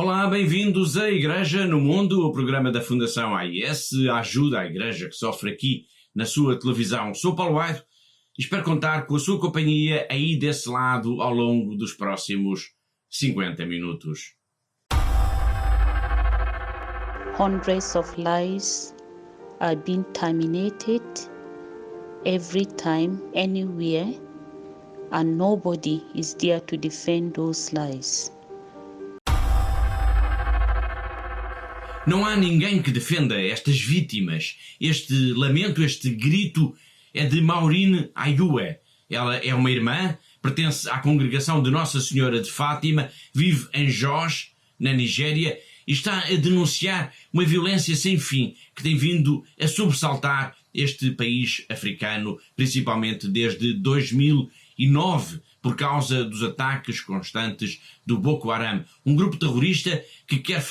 Olá, bem-vindos à Igreja no Mundo, o programa da Fundação AIS, a ajuda à Igreja que sofre aqui na sua televisão. Sou Paulo Airo e espero contar com a sua companhia aí desse lado ao longo dos próximos 50 minutos. Hundreds of lives are being terminated every time, anywhere, and nobody is there to defend those lives. Não há ninguém que defenda estas vítimas. Este lamento, este grito é de Maureen Ayue. Ela é uma irmã, pertence à congregação de Nossa Senhora de Fátima, vive em Jos, na Nigéria, e está a denunciar uma violência sem fim que tem vindo a sobressaltar este país africano, principalmente desde 2009, por causa dos ataques constantes do Boko Haram, um grupo terrorista que quer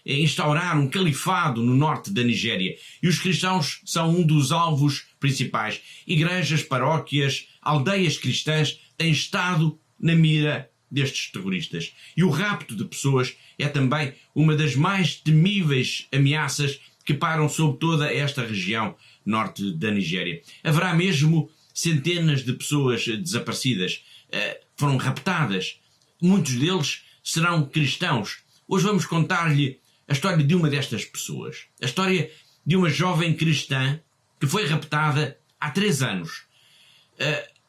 instaurar um califado no norte da Nigéria. E os cristãos são um dos alvos principais. Igrejas, paróquias, aldeias cristãs têm estado na mira destes terroristas. E o rapto de pessoas é também uma das mais temíveis ameaças que pairam sobre toda esta região norte da Nigéria. Haverá mesmo centenas de pessoas desaparecidas, foram raptadas. Muitos deles serão cristãos. Hoje vamos contar-lhe a história de uma destas pessoas. A história de uma jovem cristã que foi raptada há 3 anos.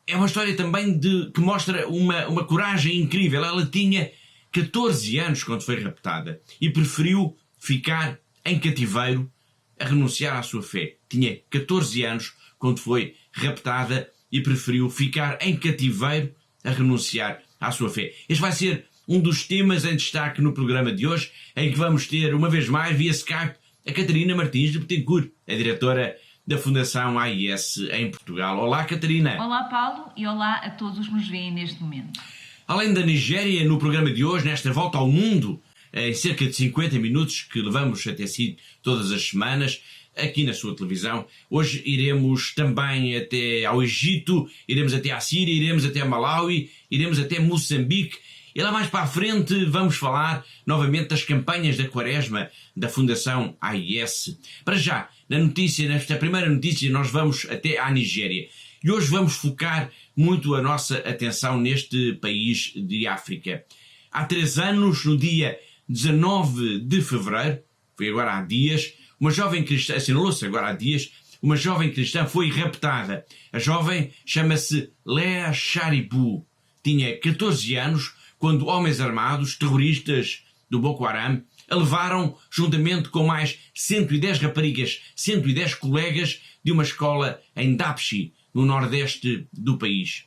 É uma história também que mostra uma coragem incrível. Ela tinha 14 anos quando foi raptada e preferiu ficar em cativeiro a renunciar à sua fé. Tinha 14 anos quando foi raptada e preferiu ficar em cativeiro a renunciar à sua fé. Este vai ser um dos temas em destaque no programa de hoje, em que vamos ter, uma vez mais, via Skype, a Catarina Martins de Betancourt, a diretora da Fundação AIS em Portugal. Olá, Catarina. Olá, Paulo, e olá a todos os que nos veem neste momento. Além da Nigéria, no programa de hoje, nesta volta ao mundo, em cerca de 50 minutos que levamos até si todas as semanas, aqui na sua televisão. Hoje iremos também até ao Egito, iremos até à Síria, iremos até a Malawi, iremos até Moçambique. E lá mais para a frente vamos falar novamente das campanhas da Quaresma da Fundação AIS. Para já, nesta primeira notícia, nós vamos até à Nigéria. E hoje vamos focar muito a nossa atenção neste país de África. Há 3 anos, no dia 19 de fevereiro, foi agora há dias, uma jovem cristã, assinalou-se agora há dias, uma jovem cristã foi raptada. A jovem chama-se Leah Sharibu. Tinha 14 anos quando homens armados, terroristas do Boko Haram, a levaram juntamente com mais 110 raparigas, 110 colegas de uma escola em Dapchi, no nordeste do país.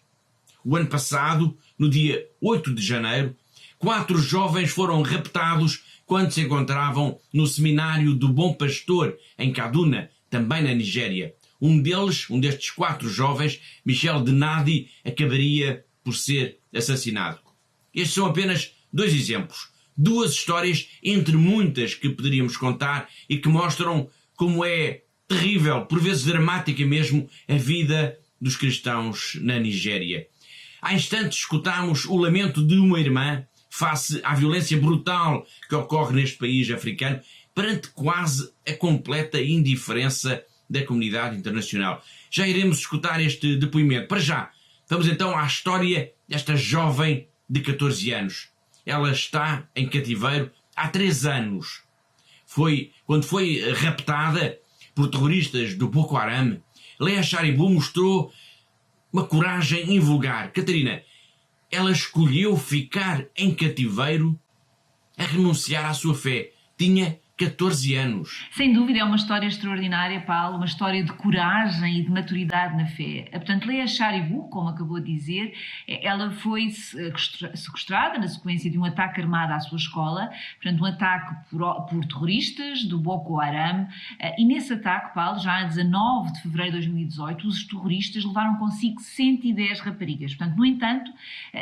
O ano passado, no dia 8 de janeiro, 4 jovens foram raptados quando se encontravam no seminário do Bom Pastor, em Kaduna, também na Nigéria. Um destes 4 jovens, Michel Denadi, acabaria por ser assassinado. Estes são apenas 2 exemplos, 2 histórias entre muitas que poderíamos contar e que mostram como é terrível, por vezes dramática mesmo, a vida dos cristãos na Nigéria. Há instantes escutámos o lamento de uma irmã face à violência brutal que ocorre neste país africano, perante quase a completa indiferença da comunidade internacional. Já iremos escutar este depoimento. Para já, vamos então à história desta jovem de 14 anos. Ela está em cativeiro há 3 anos. Quando foi raptada por terroristas do Boko Haram, Leah Sharibu mostrou uma coragem invulgar. Catarina, ela escolheu ficar em cativeiro a renunciar à sua fé. Tinha 14 anos. Sem dúvida é uma história extraordinária, Paulo, uma história de coragem e de maturidade na fé. Portanto, Leah Sharibu, como acabou de dizer, ela foi sequestrada na sequência de um ataque armado à sua escola, portanto um ataque por terroristas do Boko Haram, e nesse ataque, Paulo, já a 19 de fevereiro de 2018, os terroristas levaram consigo 110 raparigas. Portanto, no entanto,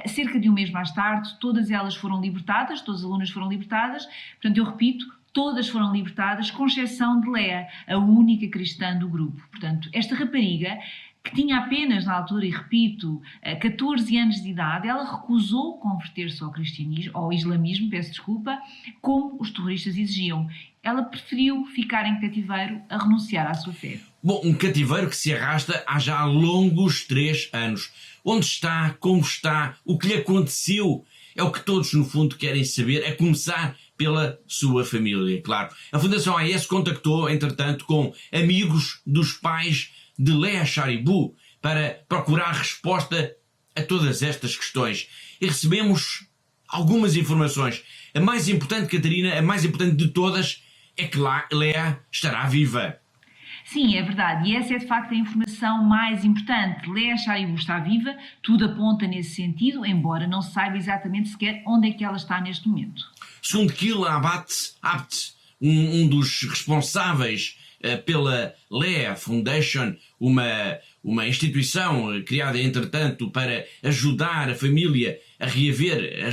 cerca de um mês mais tarde, todas elas foram libertadas, todas as alunas foram libertadas, portanto, eu repito, todas foram libertadas, com exceção de Leah, a única cristã do grupo. Portanto, esta rapariga que tinha apenas, na altura, e repito, 14 anos de idade, ela recusou converter-se ao cristianismo, ao islamismo, peço desculpa, como os terroristas exigiam. Ela preferiu ficar em cativeiro a renunciar à sua fé. Bom, um cativeiro que se arrasta há já longos 3 anos. Onde está? Como está? O que lhe aconteceu? É o que todos, no fundo, querem saber, a começar pela sua família, claro. A Fundação AIS contactou, entretanto, com amigos dos pais de Leah Sharibu para procurar resposta a todas estas questões. E recebemos algumas informações. A mais importante, Catarina, a mais importante de todas, é que Leah estará viva. Sim, é verdade. E essa é de facto a informação mais importante. Leah Sharibu está viva, tudo aponta nesse sentido, embora não se saiba exatamente sequer onde é que ela está neste momento. Segundo Kila Abate, um dos responsáveis pela Leah Foundation, uma instituição criada entretanto para ajudar a família a reaver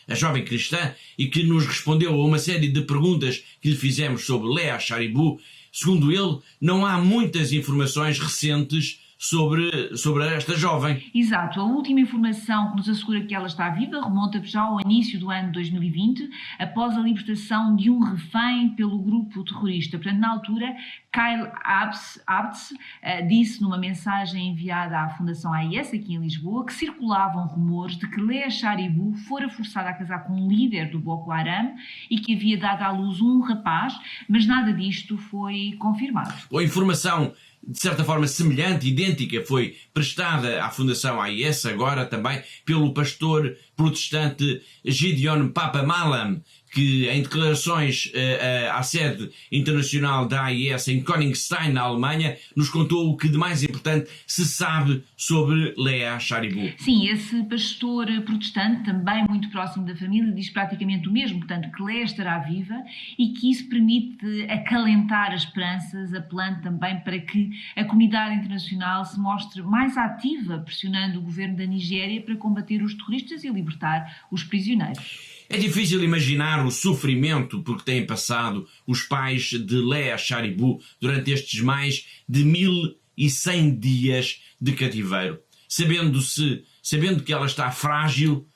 a jovem cristã e que nos respondeu a uma série de perguntas que lhe fizemos sobre Leah Sharibu. Segundo ele, não há muitas informações recentes sobre esta jovem. Exato. A última informação que nos assegura que ela está viva remonta já ao início do ano de 2020, após a libertação de um refém pelo grupo terrorista. Portanto, na altura, Kyle Abts disse numa mensagem enviada à Fundação AIS, aqui em Lisboa, que circulavam rumores de que Leah Sharibu fora forçada a casar com um líder do Boko Haram e que havia dado à luz um rapaz, mas nada disto foi confirmado. A informação, de certa forma semelhante, idêntica, foi prestada à Fundação AIS, agora também pelo pastor protestante Gideon Papa Malam, que em declarações à sede internacional da AIS em Königstein, na Alemanha, nos contou o que de mais importante se sabe sobre Leah Sharibu. Sim, esse pastor protestante, também muito próximo da família, diz praticamente o mesmo, portanto, que Leah estará viva e que isso permite acalentar as esperanças, apelando também para que a comunidade internacional se mostre mais ativa, pressionando o governo da Nigéria para combater os terroristas e libertar os prisioneiros. É difícil imaginar o sofrimento por que têm passado os pais de Leah Sharibu durante estes mais de 1100 dias de cativeiro, sabendo que ela está frágil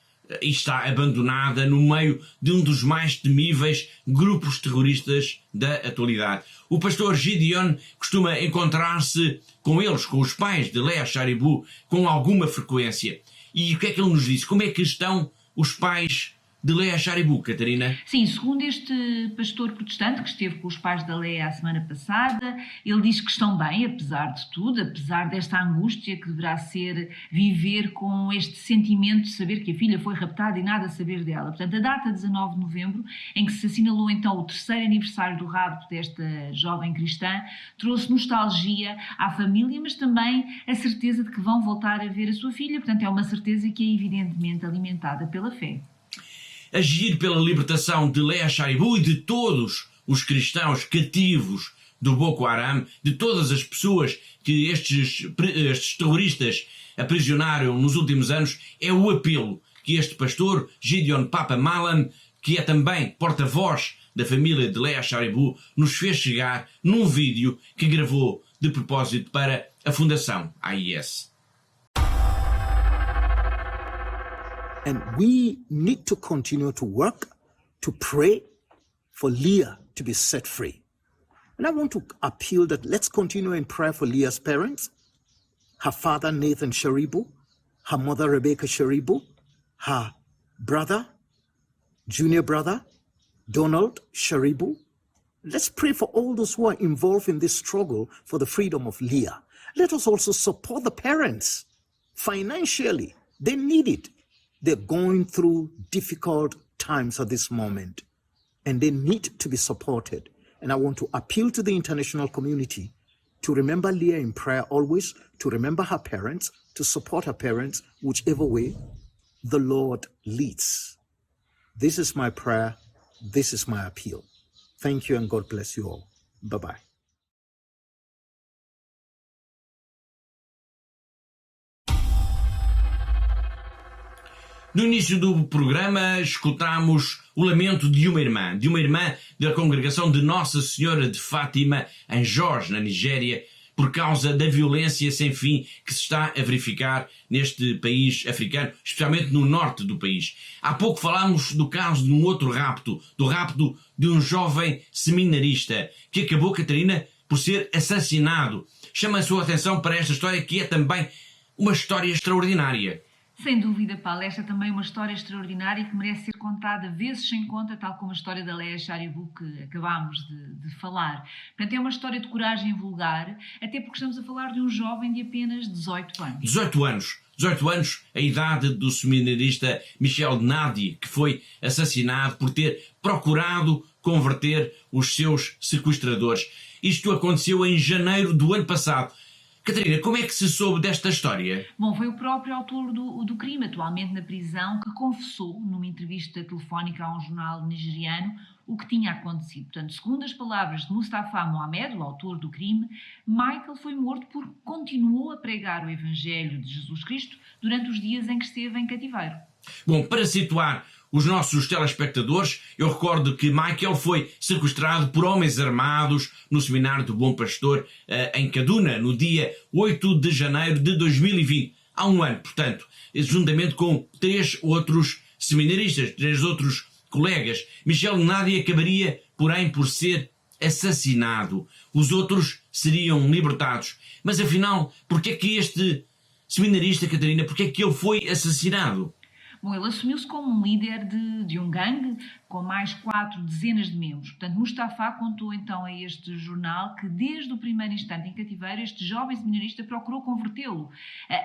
e está abandonada no meio de um dos mais temíveis grupos terroristas da atualidade. O pastor Gideon costuma encontrar-se com eles, com os pais de Leah Sharibu, com alguma frequência. E o que é que ele nos disse? Como é que estão os pais de Leah Sharibu, Catarina? Sim, segundo este pastor protestante que esteve com os pais da Leah a semana passada, ele diz que estão bem, apesar de tudo, apesar desta angústia que deverá ser viver com este sentimento de saber que a filha foi raptada e nada saber dela. Portanto, a data 19 de novembro, em que se assinalou então o 3º aniversário do rapto desta jovem cristã, trouxe nostalgia à família, mas também a certeza de que vão voltar a ver a sua filha. Portanto, é uma certeza que é evidentemente alimentada pela fé. Agir pela libertação de Leah Sharibu e de todos os cristãos cativos do Boko Haram, de todas as pessoas que estes terroristas aprisionaram nos últimos anos, é o apelo que este pastor, Gideon Papa Malam, que é também porta-voz da família de Leah Sharibu, nos fez chegar num vídeo que gravou de propósito para a Fundação AIS. And we need to continue to work, to pray for Leah to be set free. And I want to appeal that let's continue in prayer for Leah's parents, her father Nathan Sharibu, her mother Rebecca Sharibu, her brother, junior brother, Donald Sharibu. Let's pray for all those who are involved in this struggle for the freedom of Leah. Let us also support the parents financially. They need it. They're going through difficult times at this moment, and they need to be supported. And I want to appeal to the international community to remember Leah in prayer always, to remember her parents, to support her parents, whichever way the Lord leads. This is my prayer. This is my appeal. Thank you, and God bless you all. Bye-bye. No início do programa, escutámos o lamento de uma irmã da congregação de Nossa Senhora de Fátima, em Jos, na Nigéria, por causa da violência sem fim que se está a verificar neste país africano, especialmente no norte do país. Há pouco falámos do caso de um outro rapto, do rapto de um jovem seminarista que acabou, Catarina, por ser assassinado. Chama a sua atenção para esta história, que é também uma história extraordinária. Sem dúvida, Paulo, esta é também uma história extraordinária que merece ser contada vezes sem conta, tal como a história da Leah Sharibu que acabámos de falar. Portanto, é uma história de coragem vulgar, até porque estamos a falar de um jovem de apenas 18 anos. 18 anos. 18 anos, a idade do seminarista Michel Nadi, que foi assassinado por ter procurado converter os seus sequestradores. Isto aconteceu em janeiro do ano passado. Catarina, como é que se soube desta história? Bom, foi o próprio autor do crime, atualmente na prisão, que confessou numa entrevista telefónica a um jornal nigeriano o que tinha acontecido. Portanto, segundo as palavras de Mustafa Mohamed, o autor do crime, Michael foi morto porque continuou a pregar o Evangelho de Jesus Cristo durante os dias em que esteve em cativeiro. Bom, para situar os nossos telespectadores, eu recordo que Michael foi sequestrado por homens armados no Seminário do Bom Pastor em Kaduna, no dia 8 de janeiro de 2020. Há um ano, portanto, juntamente com 3 outros seminaristas, 3 outros colegas. Michel Nadi acabaria, porém, por ser assassinado. Os outros seriam libertados. Mas, afinal, porquê é que este seminarista, Catarina, porquê é que ele foi assassinado? Bom, ele assumiu-se como um líder de um gangue com mais 4 dezenas de membros. Portanto, Mustafa contou então a este jornal que desde o primeiro instante em cativeiro este jovem seminarista procurou convertê-lo,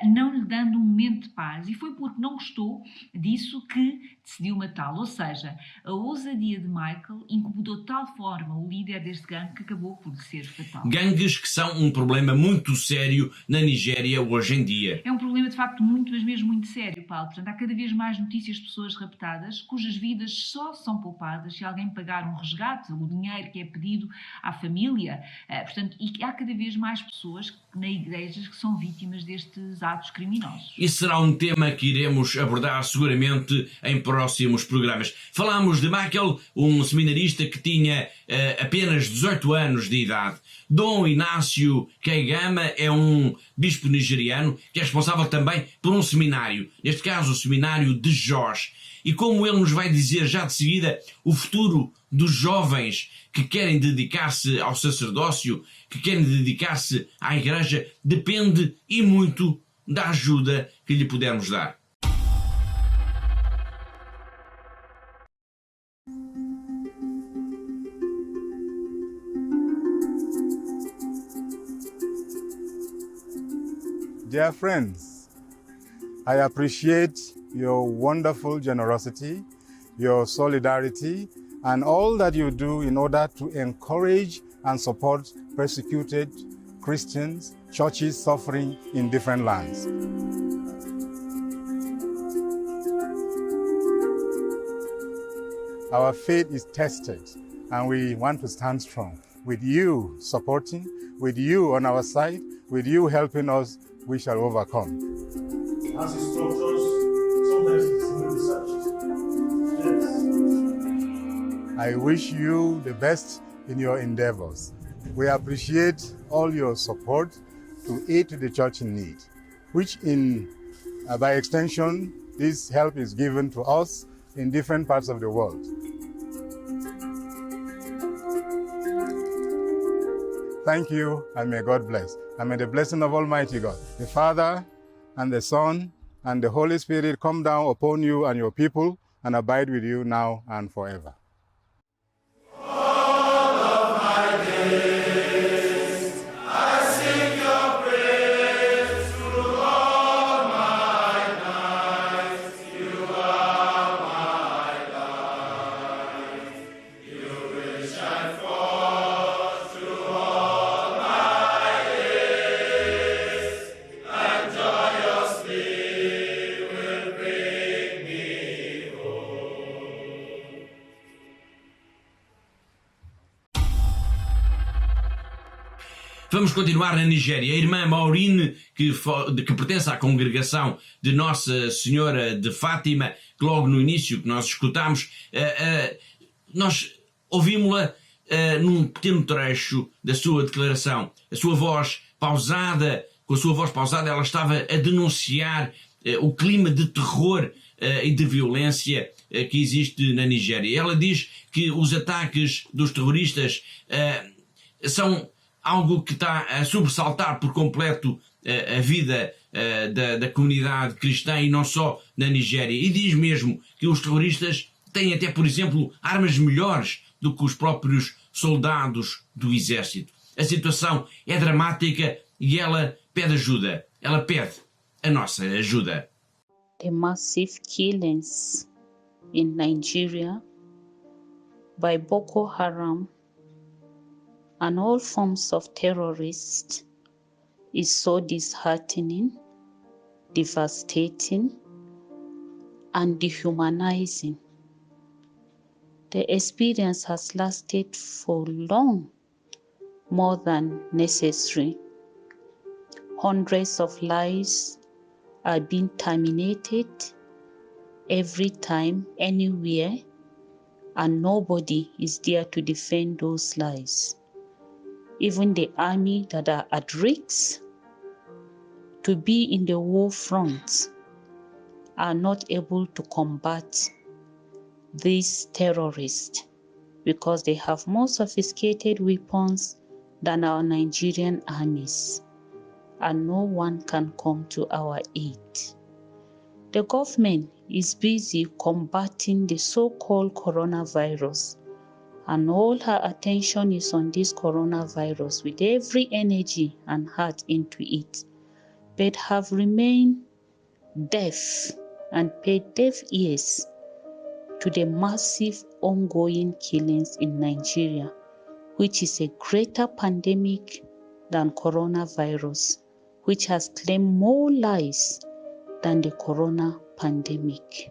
não lhe dando um momento de paz. E foi porque não gostou disso que decidiu matá-lo. Ou seja, a ousadia de Michael incomodou de tal forma o líder deste gangue que acabou por lhe ser fatal. Gangues que são um problema muito sério na Nigéria hoje em dia. É um problema de facto muito, mas mesmo muito sério, Paulo. Portanto, há cada vez mais notícias de pessoas raptadas cujas vidas só são poupadas se alguém pagar um resgate, o dinheiro que é pedido à família. Portanto, e há cada vez mais pessoas na igreja que são vítimas destes atos criminosos. E será um tema que iremos abordar seguramente em próximos programas. Falámos de Michael, um seminarista que tinha apenas 18 anos de idade. Dom Inácio Kaigama é um bispo nigeriano que é responsável também por um seminário, neste caso o seminário de Jos. E como ele nos vai dizer já de seguida, o futuro dos jovens que querem dedicar-se ao sacerdócio, que querem dedicar-se à igreja, depende e muito da ajuda que lhe pudermos dar. Dear friends, I appreciate your wonderful generosity, your solidarity, and all that you do in order to encourage and support persecuted Christians, churches suffering in different lands. Our faith is tested, and we want to stand strong. With you supporting, with you on our side, with you helping us, we shall overcome. As instructors, sometimes it's research. Yes. I wish you the best in your endeavors. We appreciate all your support to aid to the church in need, which by extension, this help is given to us in different parts of the world. Thank you, and may God bless. And may the blessing of Almighty God, the Father, and the Son, and the Holy Spirit come down upon you and your people and abide with you now and forever. Vamos continuar na Nigéria. A irmã Maureen, que pertence à congregação de Nossa Senhora de Fátima, que logo no início que nós escutámos, nós ouvimos-la num pequeno trecho da sua declaração. A sua voz pausada, com a sua voz pausada, ela estava a denunciar o clima de terror e de violência que existe na Nigéria. Ela diz que os ataques dos terroristas são algo que está a sobressaltar por completo a vida da comunidade cristã e não só na Nigéria. E diz mesmo que os terroristas têm até, por exemplo, armas melhores do que os próprios soldados do exército. A situação é dramática e ela pede ajuda. Ela pede a nossa ajuda. The massive killings in Nigeria by Boko Haram and all forms of terrorists is so disheartening, devastating, and dehumanizing. The experience has lasted for long, more than necessary. Hundreds of lives are being terminated every time, anywhere, and nobody is there to defend those lives. Even the army that are at risk to be in the war front are not able to combat these terrorists because they have more sophisticated weapons than our Nigerian armies, and no one can come to our aid. The government is busy combating the so-called coronavirus, and all her attention is on this coronavirus with every energy and heart into it, but have remained deaf and paid deaf ears to the massive ongoing killings in Nigeria, which is a greater pandemic than coronavirus, which has claimed more lives than the corona pandemic.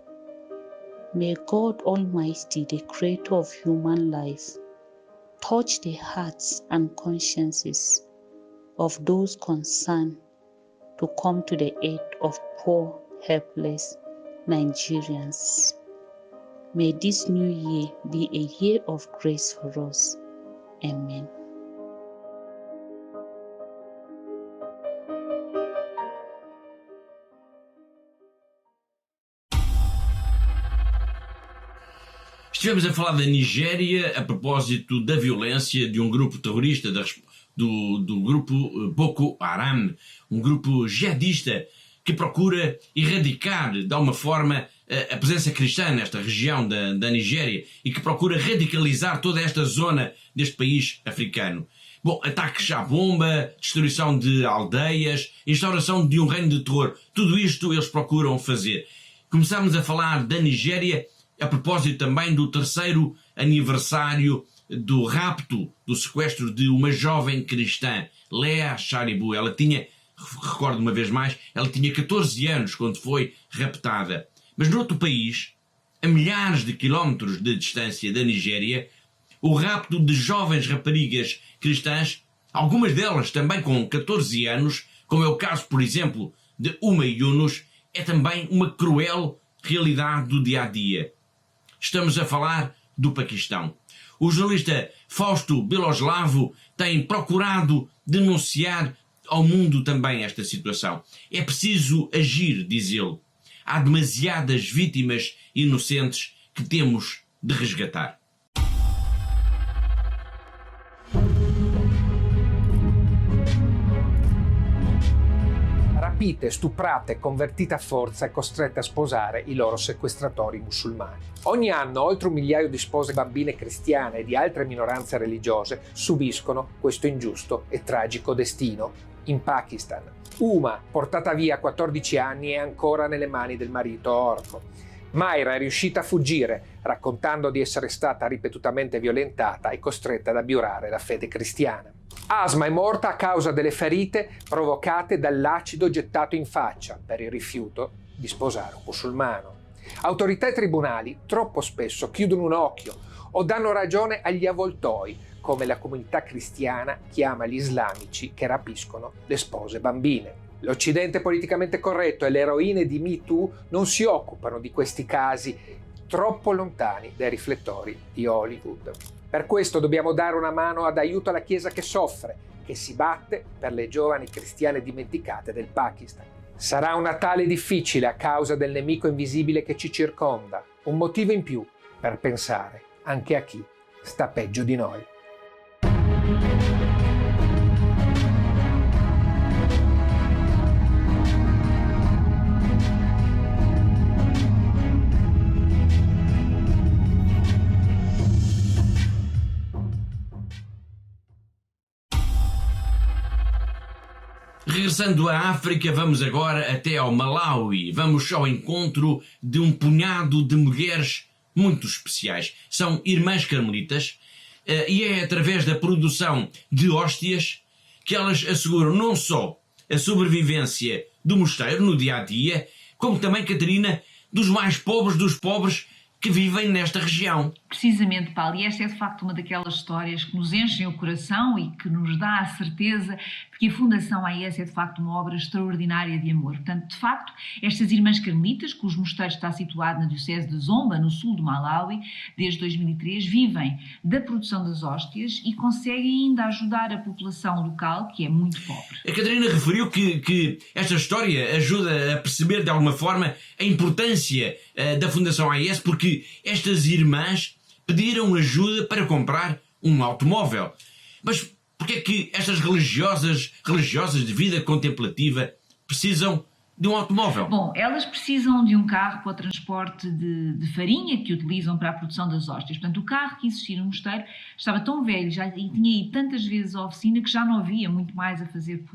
May God Almighty, the creator of human life, touch the hearts and consciences of those concerned to come to the aid of poor, helpless Nigerians. May this new year be a year of grace for us. Amen. Estivemos a falar da Nigéria a propósito da violência de um grupo terrorista, do grupo Boko Haram, um grupo jihadista que procura erradicar, de alguma forma, a presença cristã nesta região da Nigéria e que procura radicalizar toda esta zona deste país africano. Bom, ataques à bomba, destruição de aldeias, instauração de um reino de terror, tudo isto eles procuram fazer. Começámos a falar da Nigéria a propósito também do 3º aniversário do rapto, do sequestro de uma jovem cristã, Leah Sharibu. Ela tinha, recordo uma vez mais, ela tinha 14 anos quando foi raptada. Mas no outro país, a milhares de quilómetros de distância da Nigéria, o rapto de jovens raparigas cristãs, algumas delas também com 14 anos, como é o caso, por exemplo, de Uma Yunus, é também uma cruel realidade do dia-a-dia. Estamos a falar do Paquistão. O jornalista Fausto Beloslavo tem procurado denunciar ao mundo também esta situação. É preciso agir, diz ele. Há demasiadas vítimas inocentes que temos de resgatar. Rapite, stuprate, convertite a forza e costrette a sposare i loro sequestratori musulmani. Ogni anno oltre 1 migliaio di spose bambine cristiane e di altre minoranze religiose subiscono questo ingiusto e tragico destino in Pakistan. Uma, portata via a 14 anni, è ancora nelle mani del marito orco. Mayra è riuscita a fuggire, raccontando di essere stata ripetutamente violentata e costretta ad abiurare la fede cristiana. Asma è morta a causa delle ferite provocate dall'acido gettato in faccia per il rifiuto di sposare un musulmano. Autorità e tribunali troppo spesso chiudono un occhio o danno ragione agli avvoltoi, come la comunità cristiana chiama gli islamici che rapiscono le spose bambine. L'Occidente politicamente corretto e le eroine di Me Too non si occupano di questi casi troppo lontani dai riflettori di Hollywood. Per questo dobbiamo dare una mano ad aiuto alla Chiesa che soffre, che si batte per le giovani cristiane dimenticate del Pakistan. Sarà un Natale difficile a causa del nemico invisibile che ci circonda, un motivo in più per pensare anche a chi sta peggio di noi. Regressando à África, vamos agora até ao Malawi. Vamos ao encontro de um punhado de mulheres muito especiais. São irmãs carmelitas e é através da produção de hóstias que elas asseguram não só a sobrevivência do mosteiro no dia-a-dia, como também, Catarina, dos mais pobres dos pobres que vivem nesta região. Precisamente, Paulo, e esta é de facto uma daquelas histórias que nos enchem o coração e que nos dá a certeza de que a Fundação AIS é de facto uma obra extraordinária de amor. Portanto, de facto, estas irmãs carmelitas, cujo mosteiro está situado na diocese de Zomba, no sul do Malawi, desde 2003, vivem da produção das hóstias e conseguem ainda ajudar a população local, que é muito pobre. A Catarina referiu que esta história ajuda a perceber de alguma forma a importância da Fundação AIS, porque estas irmãs pediram ajuda para comprar um automóvel. Mas porquê é que estas religiosas de vida contemplativa precisam de um automóvel? Bom, elas precisam de um carro para o transporte de farinha que utilizam para a produção das hóstias. Portanto, o carro que existia no mosteiro estava tão velho e tinha ido tantas vezes à oficina que já não havia muito mais a fazer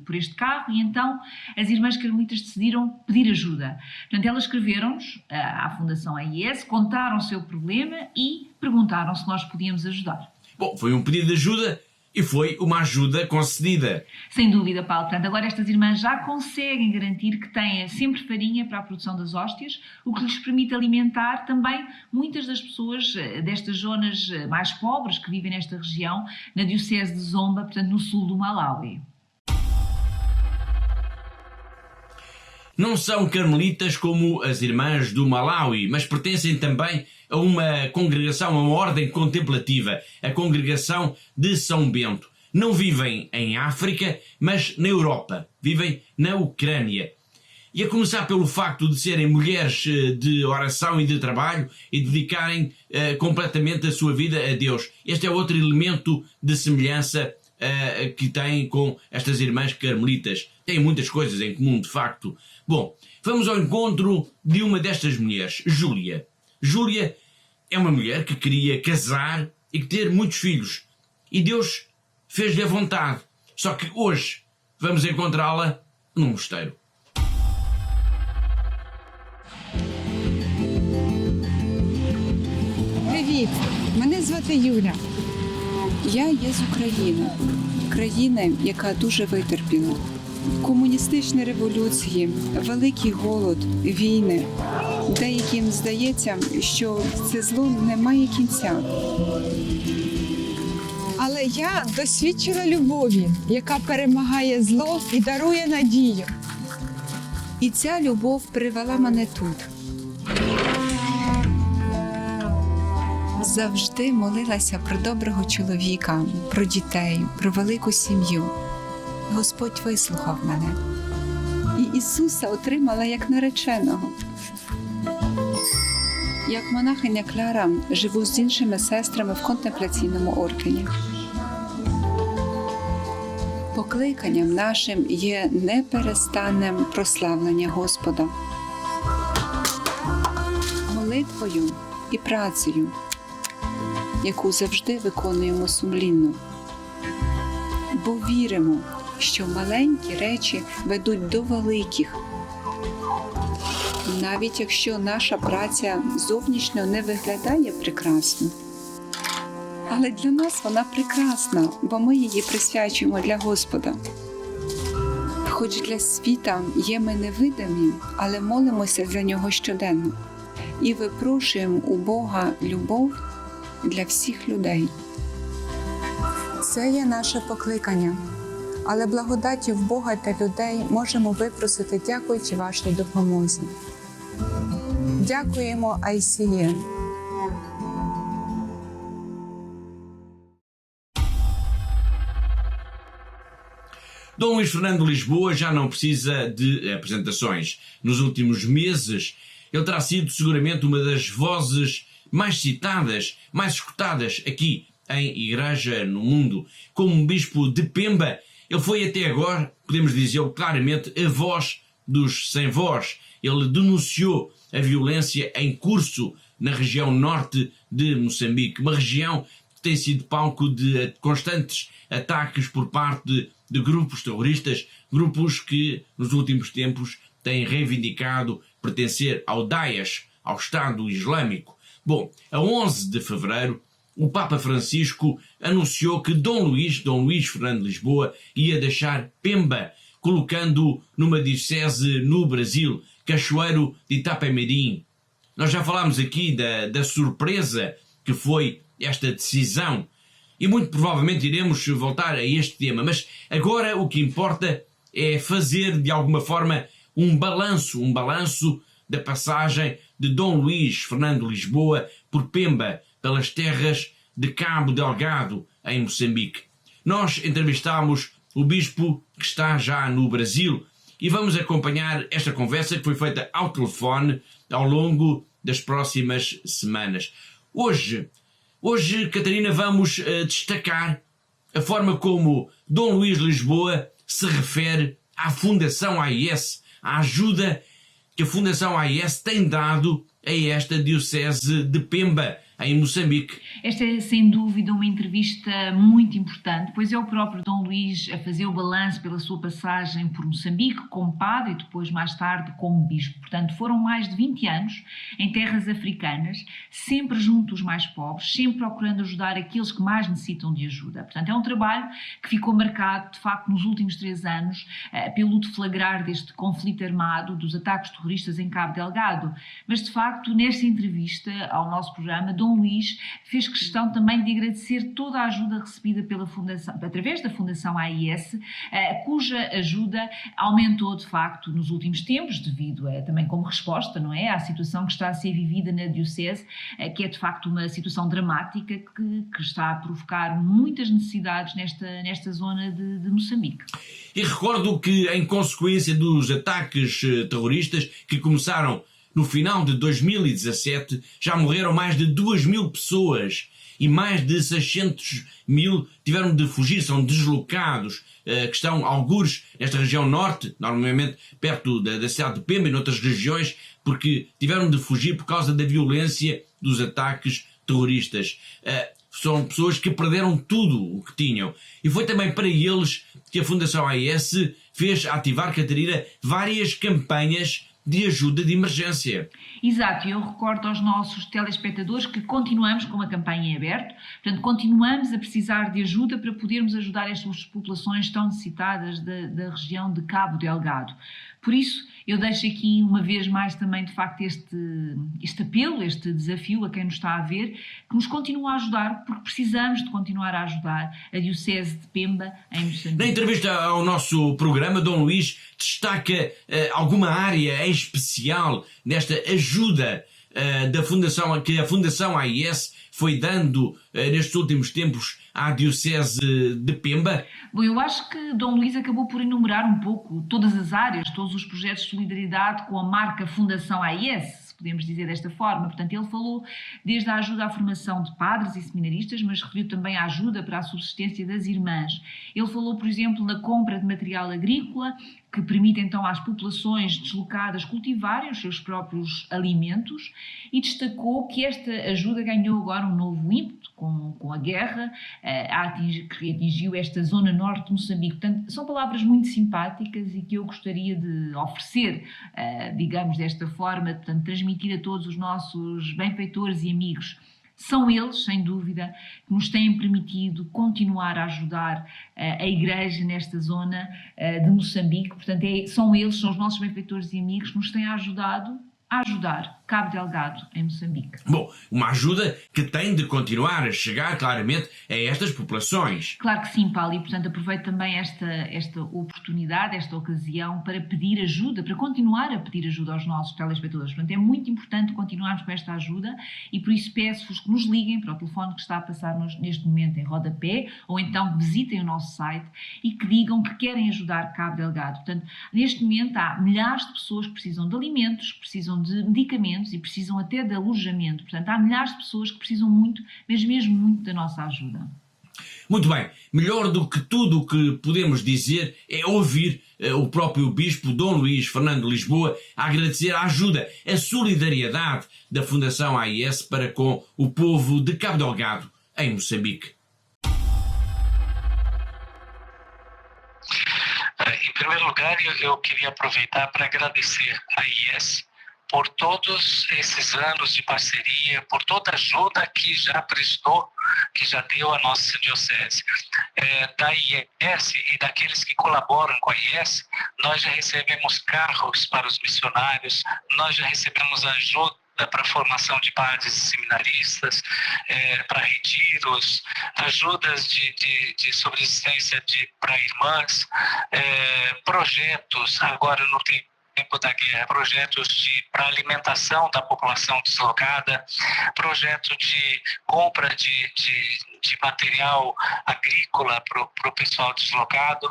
por este carro e então as irmãs carmelitas decidiram pedir ajuda. Portanto, elas escreveram-nos à Fundação AIS, contaram o seu problema e perguntaram se nós podíamos ajudar. Bom, foi um pedido de ajuda e foi uma ajuda concedida. Sem dúvida, Paulo. Portanto, agora estas irmãs já conseguem garantir que têm sempre farinha para a produção das hóstias, o que lhes permite alimentar também muitas das pessoas destas zonas mais pobres que vivem nesta região, na diocese de Zomba, portanto, no sul do Malawi. Não são carmelitas como as irmãs do Malawi, mas pertencem também a uma congregação, a uma ordem contemplativa, a congregação de São Bento. Não vivem em África, mas na Europa. Vivem na Ucrânia. E a começar pelo facto de serem mulheres de oração e de trabalho e dedicarem completamente a sua vida a Deus. Este é outro elemento de semelhança que têm com estas irmãs carmelitas. Têm muitas coisas em comum, de facto. Bom, vamos ao encontro de uma destas mulheres, Júlia. Júlia é uma mulher que queria casar e ter muitos filhos. E Deus fez-lhe a vontade. Só que hoje vamos encontrá-la num mosteiro. Привіт! Мене звати Юля. Я є з України. Країни, яка дуже витерпіла. Комуністичні революції, великий голод, війни. Деяким здається, що це зло не має кінця. Але я досвідчила любові, яка перемагає зло і дарує надію. І ця любов привела мене тут. Завжди молилася про доброго чоловіка, про дітей, про велику сім'ю. Господь вислухав мене. І Ісуса отримала як нареченого. Як монахиня Кляра живу з іншими сестрами в контемпляційному ордені. Покликанням нашим є неперестанним прославлення Господа. Молитвою і працею, яку завжди виконуємо сумлінно. Бо віримо, що маленькі речі ведуть до великих. Навіть якщо наша праця зовнішньо не виглядає прекрасно. Але для нас вона прекрасна, бо ми її присвячуємо для Господа. Хоч для світа є ми невидимі, але молимося за нього щоденно. І випрошуємо у Бога любов для всіх людей. Це є наше покликання. Але благодаті в Бога та людей можемо випросити, дякуючи вашій допомозі. Дякуємо ICN. Dom Luís Fernando de Lisboa já não precisa de apresentações. Nos últimos meses, ele terá sido seguramente uma das vozes mais citadas, mais escutadas aqui em Igreja no Mundo. Como bispo de Pemba, ele foi até agora, podemos dizer claramente, a voz dos sem voz. Ele denunciou a violência em curso na região norte de Moçambique, uma região que tem sido palco de constantes ataques por parte de grupos terroristas, grupos que nos últimos tempos têm reivindicado pertencer ao Daesh, ao Estado Islâmico. Bom, a 11 de fevereiro, o Papa Francisco anunciou que Dom Luís Fernando de Lisboa, ia deixar Pemba, colocando numa diocese no Brasil, Cachoeiro de Itapemirim. Nós já falámos aqui da surpresa que foi esta decisão e muito provavelmente iremos voltar a este tema, mas agora o que importa é fazer de alguma forma um balanço da passagem de Dom Luís Fernando de Lisboa por Pemba, pelas terras de Cabo Delgado, em Moçambique. Nós entrevistámos o bispo que está já no Brasil e vamos acompanhar esta conversa que foi feita ao telefone ao longo das próximas semanas. Hoje, Catarina, vamos destacar a forma como Dom Luís de Lisboa se refere à Fundação AIS, à ajuda que a Fundação AIS tem dado a esta diocese de Pemba, em Moçambique. Esta é, sem dúvida, uma entrevista muito importante, pois é o próprio Dom Luís a fazer o balanço pela sua passagem por Moçambique como padre e depois, mais tarde, como bispo. Portanto, foram mais de 20 anos em terras africanas, sempre junto aos mais pobres, sempre procurando ajudar aqueles que mais necessitam de ajuda. Portanto, é um trabalho que ficou marcado, de facto, nos últimos 3 anos, pelo deflagrar deste conflito armado, dos ataques terroristas em Cabo Delgado. Mas, de facto, nesta entrevista ao nosso programa, Dom Luís fez questão também de agradecer toda a ajuda recebida pela Fundação, através da Fundação AIS, cuja ajuda aumentou de facto nos últimos tempos, devido também como resposta, não é, à situação que está a ser vivida na diocese, que é de facto uma situação dramática que está a provocar muitas necessidades nesta zona de Moçambique. E recordo que, em consequência dos ataques terroristas que começaram no final de 2017, já morreram mais de 2.000 pessoas e mais de 600.000 tiveram de fugir, são deslocados, que estão algures nesta região norte, normalmente perto da cidade de Pemba e noutras regiões, porque tiveram de fugir por causa da violência dos ataques terroristas. São pessoas que perderam tudo o que tinham. E foi também para eles que a Fundação AIS fez ativar, Catarina, várias campanhas de ajuda de emergência. Exato, eu recordo aos nossos telespectadores que continuamos com uma campanha em aberto, portanto continuamos a precisar de ajuda para podermos ajudar estas populações tão necessitadas da região de Cabo Delgado. Por isso, eu deixo aqui uma vez mais também, de facto, este apelo, este desafio a quem nos está a ver, que nos continue a ajudar, porque precisamos de continuar a ajudar a Diocese de Pemba em Moçambique. Na entrevista ao nosso programa, Dom Luís destaca alguma área em especial nesta ajuda da Fundação, que a Fundação AIS foi dando nestes últimos tempos à Diocese de Pemba? Bom, eu acho que Dom Luís acabou por enumerar um pouco todas as áreas, todos os projetos de solidariedade com a marca Fundação AIS, podemos dizer desta forma. Portanto, ele falou desde a ajuda à formação de padres e seminaristas, mas referiu também a ajuda para a subsistência das irmãs. Ele falou, por exemplo, na compra de material agrícola, que permite então às populações deslocadas cultivarem os seus próprios alimentos, e destacou que esta ajuda ganhou agora um novo ímpeto com a guerra que atingiu esta zona norte de Moçambique. Portanto, são palavras muito simpáticas e que eu gostaria de oferecer, digamos desta forma, portanto, transmitir a todos os nossos benfeitores e amigos. São eles, sem dúvida, que nos têm permitido continuar a ajudar a Igreja nesta zona de Moçambique. Portanto, são eles, são os nossos benfeitores e amigos que nos têm ajudado a ajudar. Cabo Delgado, em Moçambique. Bom, uma ajuda que tem de continuar a chegar claramente a estas populações. Claro que sim, Paulo, e portanto aproveito também esta oportunidade, esta ocasião para pedir ajuda, para continuar a pedir ajuda aos nossos telespectadores. Portanto, é muito importante continuarmos com esta ajuda e por isso peço-vos que nos liguem para o telefone que está a passar neste momento em rodapé, ou então visitem o nosso site e que digam que querem ajudar Cabo Delgado. Portanto, neste momento há milhares de pessoas que precisam de alimentos, que precisam de medicamentos e precisam até de alojamento. Portanto, há milhares de pessoas que precisam muito, mas mesmo muito da nossa ajuda. Muito bem, melhor do que tudo o que podemos dizer é ouvir o próprio Bispo Dom Luís Fernando Lisboa a agradecer a ajuda, a solidariedade da Fundação AIS para com o povo de Cabo Delgado, em Moçambique. Em primeiro lugar, eu queria aproveitar para agradecer a AIS por todos esses anos de parceria, por toda a ajuda que já prestou, que já deu à nossa diocese. Da IES e daqueles que colaboram com a IES, nós já recebemos carros para os missionários, nós já recebemos ajuda para a formação de padres e seminaristas, para retiros, ajudas de subsistência para irmãs, projetos, agora no tempo da guerra, projetos para alimentação da população deslocada, projeto de compra de material agrícola para o pessoal deslocado,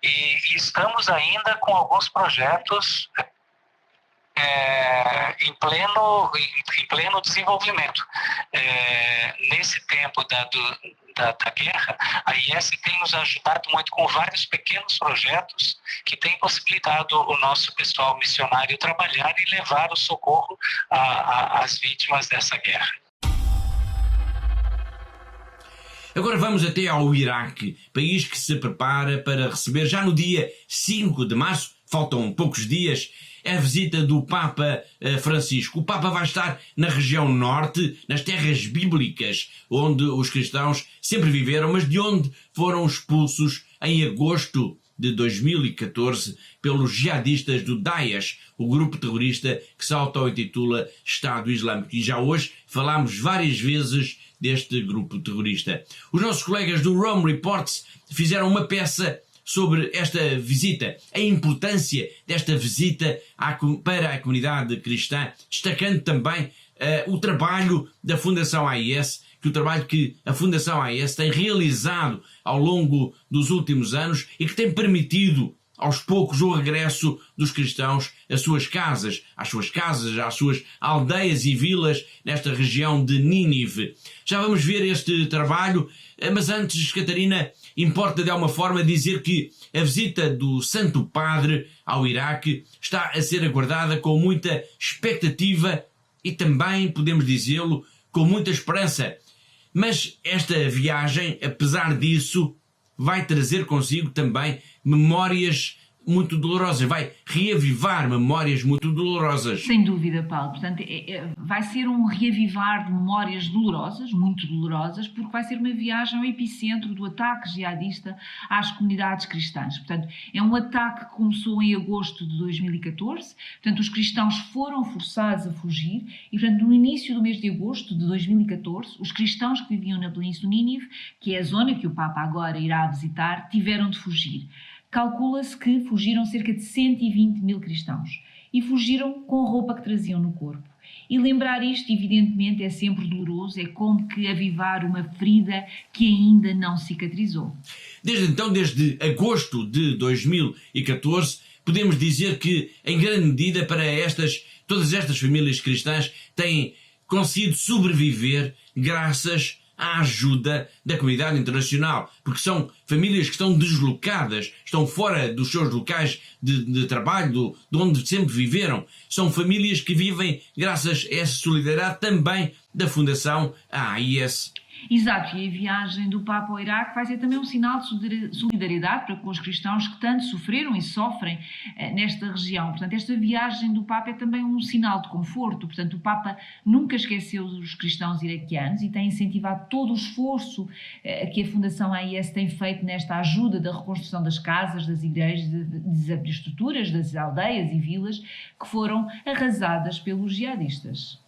e estamos ainda com alguns projetos em pleno desenvolvimento. Nesse tempo da guerra, a IES tem nos ajudado muito com vários pequenos projetos que têm possibilitado o nosso pessoal missionário trabalhar e levar o socorro às vítimas dessa guerra. Agora vamos até ao Iraque, país que se prepara para receber já no dia 5 de março, faltam poucos dias, a visita do Papa Francisco. O Papa vai estar na região norte, nas terras bíblicas, onde os cristãos sempre viveram, mas de onde foram expulsos em agosto de 2014 pelos jihadistas do Daesh, o grupo terrorista que se auto-intitula Estado Islâmico. E já hoje falámos várias vezes deste grupo terrorista. Os nossos colegas do Rome Reports fizeram uma peça sobre esta visita, a importância desta visita para a comunidade cristã, destacando também o trabalho da Fundação AIS, o trabalho que a Fundação AIS tem realizado ao longo dos últimos anos e que tem permitido aos poucos o regresso dos cristãos às suas casas, às suas aldeias e vilas nesta região de Nínive. Já vamos ver este trabalho, mas antes, Catarina, importa de alguma forma dizer que a visita do Santo Padre ao Iraque está a ser aguardada com muita expectativa e também, podemos dizê-lo, com muita esperança. Mas esta viagem, apesar disso, vai trazer consigo também memórias muito dolorosas, vai reavivar memórias muito dolorosas. Sem dúvida, Paulo. Portanto, vai ser um reavivar de memórias dolorosas, muito dolorosas, porque vai ser uma viagem ao epicentro do ataque jihadista às comunidades cristãs. Portanto, é um ataque que começou em agosto de 2014. Portanto, os cristãos foram forçados a fugir e, portanto, no início do mês de agosto de 2014, os cristãos que viviam na Planície do Nínive, que é a zona que o Papa agora irá visitar, tiveram de fugir. Calcula-se que fugiram cerca de 120 mil cristãos e fugiram com a roupa que traziam no corpo. E lembrar isto, evidentemente, é sempre doloroso, é como que avivar uma ferida que ainda não cicatrizou. Desde então, desde agosto de 2014, podemos dizer que, em grande medida, para todas estas famílias cristãs têm conseguido sobreviver graças à ajuda da comunidade internacional, porque são famílias que estão deslocadas, estão fora dos seus locais de trabalho, de onde sempre viveram. São famílias que vivem graças a essa solidariedade também da Fundação AIS. Exato, e a viagem do Papa ao Iraque vai ser também um sinal de solidariedade para com os cristãos que tanto sofreram e sofrem nesta região. Portanto, esta viagem do Papa é também um sinal de conforto. Portanto, o Papa nunca esqueceu os cristãos iraquianos e tem incentivado todo o esforço que a Fundação AIS tem feito nesta ajuda da reconstrução das casas, das igrejas, das estruturas, das aldeias e vilas que foram arrasadas pelos jihadistas.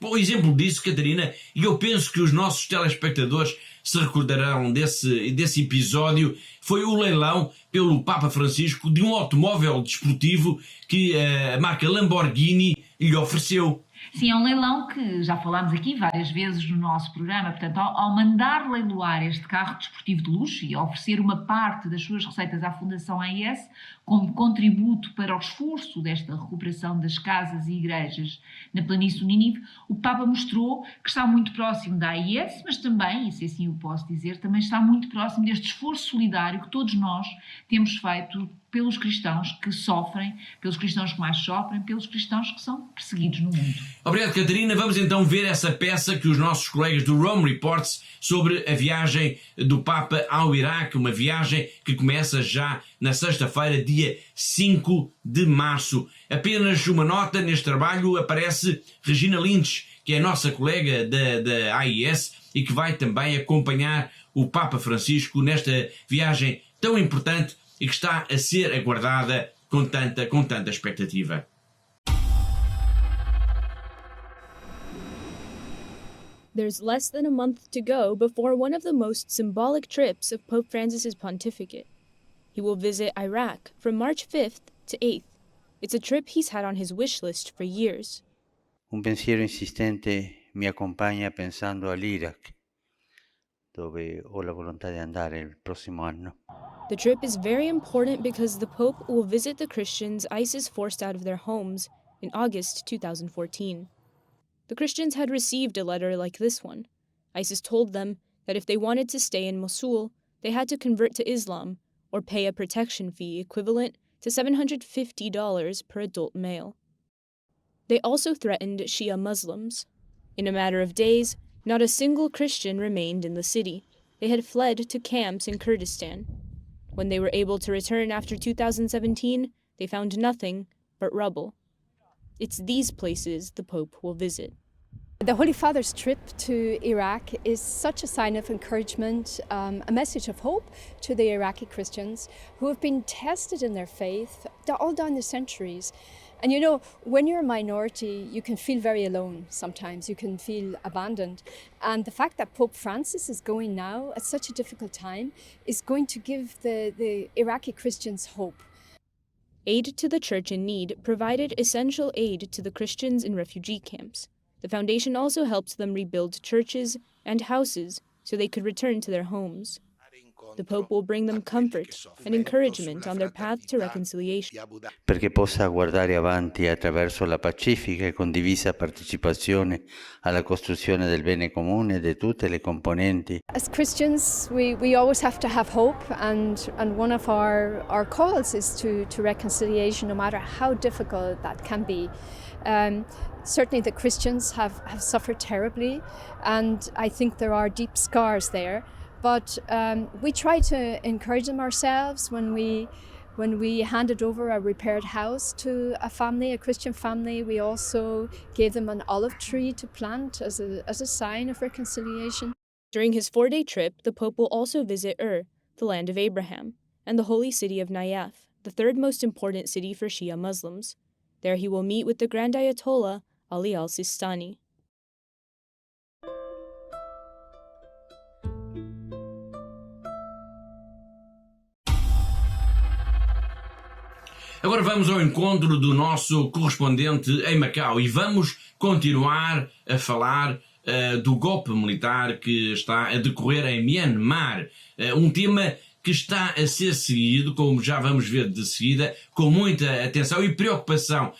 Bom exemplo disso, Catarina, e eu penso que os nossos telespectadores se recordarão desse episódio, foi o leilão pelo Papa Francisco de um automóvel desportivo que a marca Lamborghini lhe ofereceu. Sim, é um leilão que já falámos aqui várias vezes no nosso programa. Portanto, ao mandar leiloar este carro desportivo de luxo e oferecer uma parte das suas receitas à Fundação AIS como contributo para o esforço desta recuperação das casas e igrejas na planície do Nínive, o Papa mostrou que está muito próximo da AIS, mas também, e se assim o posso dizer, também está muito próximo deste esforço solidário que todos nós temos feito pelos cristãos que sofrem, pelos cristãos que mais sofrem, pelos cristãos que são perseguidos no mundo. Obrigado, Catarina. Vamos então ver essa peça que os nossos colegas do Rome Reports sobre a viagem do Papa ao Iraque, uma viagem que começa já na sexta-feira, dia 5 de março. Apenas uma nota, neste trabalho aparece Regina Lynch, que é a nossa colega da AIS e que vai também acompanhar o Papa Francisco nesta viagem tão importante e que está a ser aguardada com tanta expectativa. There's less than a month to go before one of the most symbolic trips of Pope Francis's pontificate. He will visit Iraq from March 5th to 8th. It's a trip he's had on his wish list for years. Un pensiero insistente mi accompagna pensando all'Iraq, dove ho la volontà di andare il prossimo anno. The trip is very important because the Pope will visit the Christians ISIS forced out of their homes in August 2014. The Christians had received a letter like this one. ISIS told them that if they wanted to stay in Mosul, they had to convert to Islam or pay a protection fee equivalent to $750 per adult male. They also threatened Shia Muslims. In a matter of days, not a single Christian remained in the city. They had fled to camps in Kurdistan. When they were able to return after 2017, they found nothing but rubble. It's these places the Pope will visit. The Holy Father's trip to Iraq is such a sign of encouragement, a message of hope to the Iraqi Christians who have been tested in their faith all down the centuries. And you know, when you're a minority, you can feel very alone sometimes, you can feel abandoned. And the fact that Pope Francis is going now at such a difficult time is going to give the Iraqi Christians hope. Aid to the Church in Need provided essential aid to the Christians in refugee camps. The foundation also helped them rebuild churches and houses so they could return to their homes. The Pope will bring them comfort and encouragement on their path to reconciliation. Perché possa guardare avanti attraverso la pacifica e condivisa partecipazione alla costruzione del bene comune di tutte le componenti. As Christians, we always have to have hope, and one of our calls is to reconciliation, no matter how difficult that can be. Certainly the Christians have suffered terribly, and I think there are deep scars there. But we try to encourage them ourselves when we handed over a repaired house to a family, a Christian family. We also gave them an olive tree to plant as a sign of reconciliation. During his 4-day trip, the Pope will also visit the land of Abraham, and the holy city of Nayef, the third most important city for Shia Muslims. There he will meet with the Grand Ayatollah Ali al-Sistani. Agora vamos ao encontro do nosso correspondente em Macau e vamos continuar a falar do golpe militar que está a decorrer em Myanmar. Um tema que está a ser seguido, como já vamos ver de seguida, com muita atenção e preocupação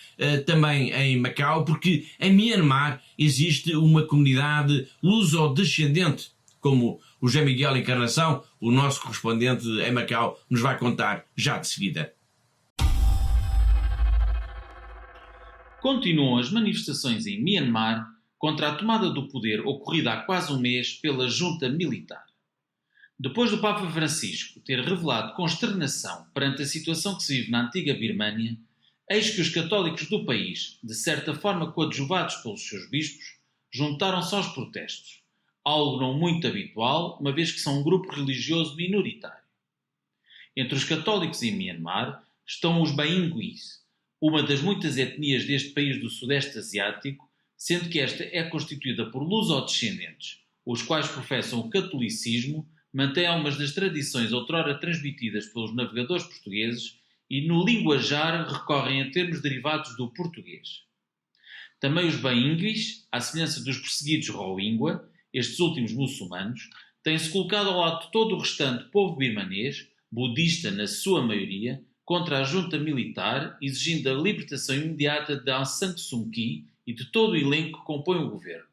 também em Macau, porque em Myanmar existe uma comunidade luso-descendente, como o José Miguel Encarnação, o nosso correspondente em Macau, nos vai contar já de seguida. Continuam as manifestações em Myanmar contra a tomada do poder ocorrida há quase um mês pela junta militar. Depois do Papa Francisco ter revelado consternação perante a situação que se vive na antiga Birmânia, eis que os católicos do país, de certa forma coadjuvados pelos seus bispos, juntaram-se aos protestos, algo não muito habitual, uma vez que são um grupo religioso minoritário. Entre os católicos em Myanmar estão os Bainguis, uma das muitas etnias deste país do Sudeste Asiático, sendo que esta é constituída por luso-descendentes, os quais professam o catolicismo, mantêm algumas das tradições outrora transmitidas pelos navegadores portugueses e no linguajar recorrem a termos derivados do português. Também os Bainguis, à semelhança dos perseguidos Rohingya, estes últimos muçulmanos, têm-se colocado ao lado de todo o restante povo birmanês, budista na sua maioria, contra a junta militar, exigindo a libertação imediata de Aung San Suu Kyi e de todo o elenco que compõe o governo,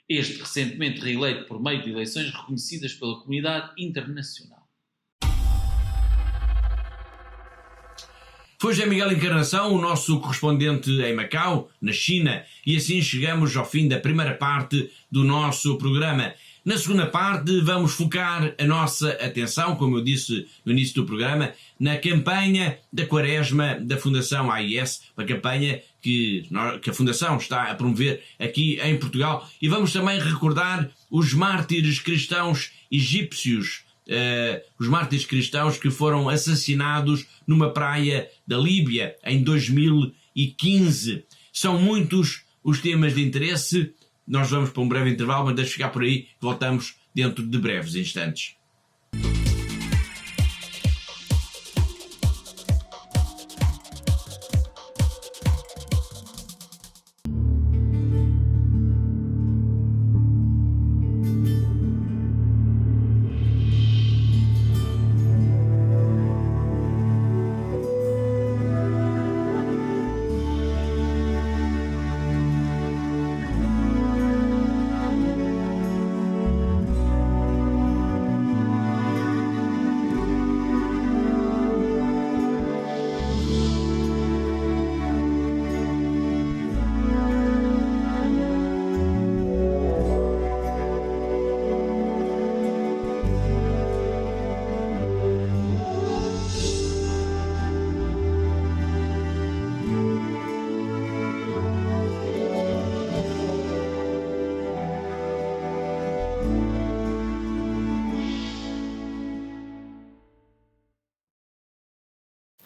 este recentemente reeleito por meio de eleições reconhecidas pela comunidade internacional. Foi José Miguel Encarnação, o nosso correspondente em Macau, na China, e assim chegamos ao fim da primeira parte do nosso programa. Na segunda parte vamos focar a nossa atenção, como eu disse no início do programa, na campanha da Quaresma da Fundação AIS, uma campanha que a Fundação está a promover aqui em Portugal, e vamos também recordar os mártires cristãos egípcios, os mártires cristãos que foram assassinados numa praia da Líbia em 2015. São muitos os temas de interesse. Nós vamos para um breve intervalo, mas deixe ficar por aí, voltamos dentro de breves instantes.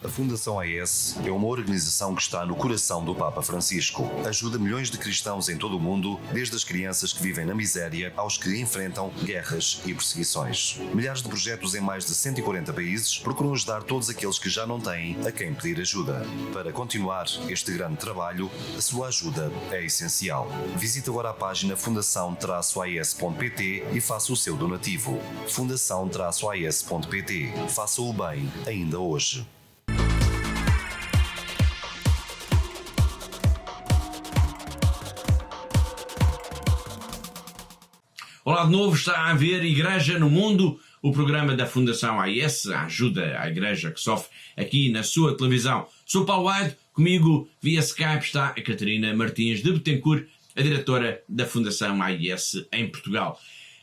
A Fundação AIS é uma organização que está no coração do Papa Francisco. Ajuda milhões de cristãos em todo o mundo, desde as crianças que vivem na miséria aos que enfrentam guerras e perseguições. Milhares de projetos em mais de 140 países procuram ajudar todos aqueles que já não têm a quem pedir ajuda. Para continuar este grande trabalho, a sua ajuda é essencial. Visite agora a página fundação-ais.pt e faça o seu donativo. fundação-ais.pt. Faça o bem ainda hoje. Olá de novo, está a ver Igreja no Mundo, o programa da Fundação AIS, a ajuda à Igreja que sofre aqui na sua televisão. Sou Paulo Aide, comigo via Skype está a Catarina Martins de Betancourt, a diretora da Fundação AIS em Portugal.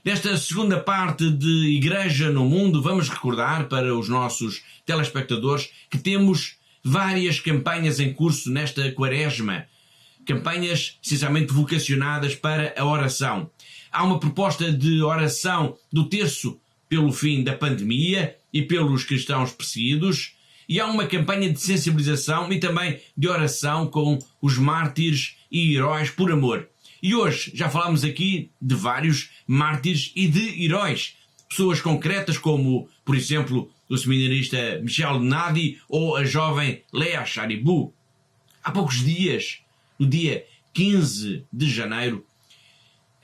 Nesta segunda parte de Igreja no Mundo, vamos recordar para os nossos telespectadores que temos várias campanhas em curso nesta Quaresma. Campanhas essencialmente vocacionadas para a oração. Há uma proposta de oração do terço pelo fim da pandemia e pelos cristãos perseguidos, e há uma campanha de sensibilização e também de oração com os mártires e heróis por amor. E hoje já falámos aqui de vários mártires e de heróis, pessoas concretas como, por exemplo, o seminarista Michel Nadi ou a jovem Léa Charibou. Há poucos dias, no dia 15 de janeiro,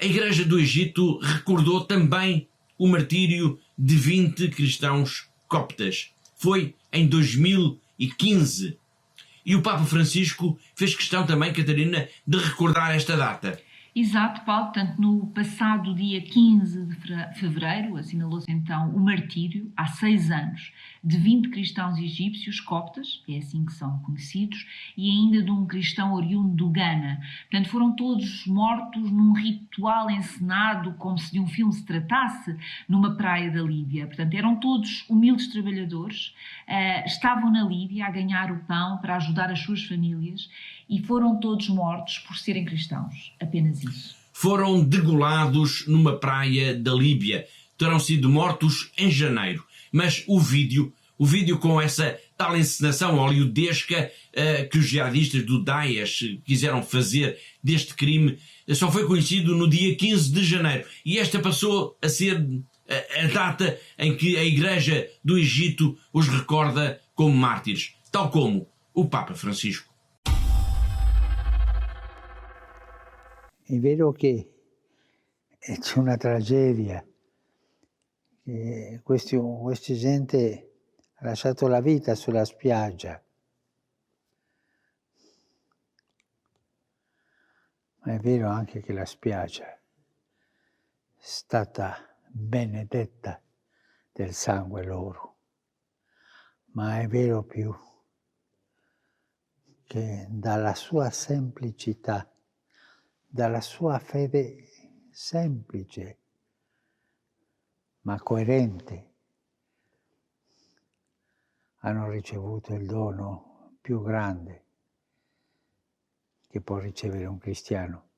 a Igreja do Egito recordou também o martírio de 20 cristãos coptas. Foi em 2015. E o Papa Francisco fez questão também, Catarina, de recordar esta data. Exato, Paulo. Portanto, no passado dia 15 de fevereiro, assinalou-se então o martírio, há 6 anos, de 20 cristãos egípcios coptas, é assim que são conhecidos, e ainda de um cristão oriundo do Ghana. Portanto, foram todos mortos num ritual encenado, como se de um filme se tratasse, numa praia da Líbia. Portanto, eram todos humildes trabalhadores, estavam na Líbia a ganhar o pão para ajudar as suas famílias e foram todos mortos por serem cristãos. Apenas isso. Foram degolados numa praia da Líbia. Terão sido mortos em janeiro. Mas o vídeo com essa tal encenação hollywoodesca que os jihadistas do Daesh quiseram fazer deste crime só foi conhecido no dia 15 de janeiro. E esta passou a ser a data em que a Igreja do Egito os recorda como mártires, tal como o Papa Francisco. È vero che c'è una tragedia, che questa gente ha lasciato la vita sulla spiaggia, ma è vero anche che la spiaggia è stata benedetta del sangue loro, ma è vero più che dalla sua semplicità, dalla sua fede semplice ma coerente, hanno ricevuto il dono più grande che può ricevere un cristiano,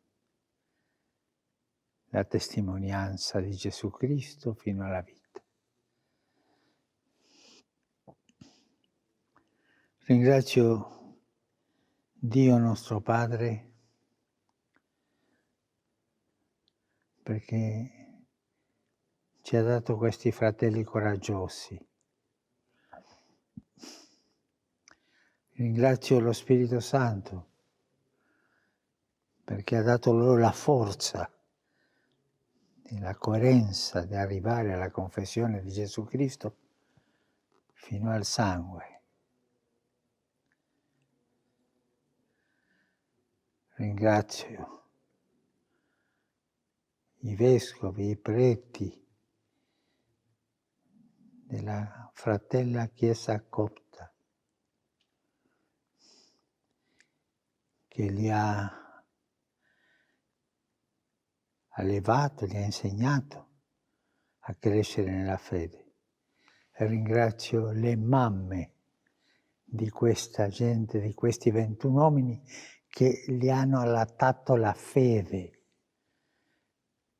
la testimonianza di Gesù Cristo fino alla vita. Ringrazio Dio nostro Padre perché ci ha dato questi fratelli coraggiosi. Ringrazio lo Spirito Santo perché ha dato loro la forza e la coerenza di arrivare alla confessione di Gesù Cristo fino al sangue. Ringrazio i vescovi, i preti della Fratella Chiesa Copta, che li ha allevato, li ha insegnato a crescere nella fede. E ringrazio le mamme di questa gente, di questi 21 uomini che gli hanno allattato la fede.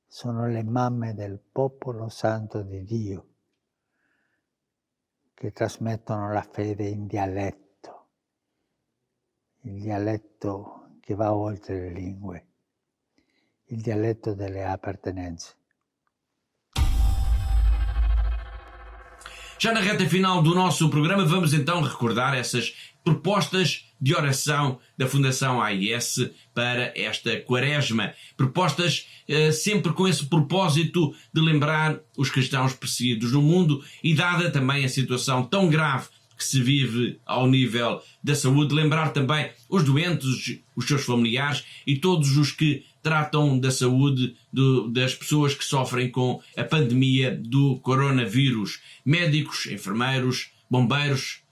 Sono le mamme del popolo santo di Dio che trasmettono la fede in dialetto, il dialetto che va oltre le lingue, il dialetto delle appartenenze. Já na reta final do nosso programa vamos então recordar essas propostas de oração da Fundação AIS para esta quaresma. Propostas sempre com esse propósito de lembrar os cristãos perseguidos no mundo e dada também a situação tão grave que se vive ao nível da saúde, lembrar também os doentes, os seus familiares e todos os que tratam da saúde das pessoas que sofrem com a pandemia do coronavírus. Médicos, enfermeiros, bombeiros,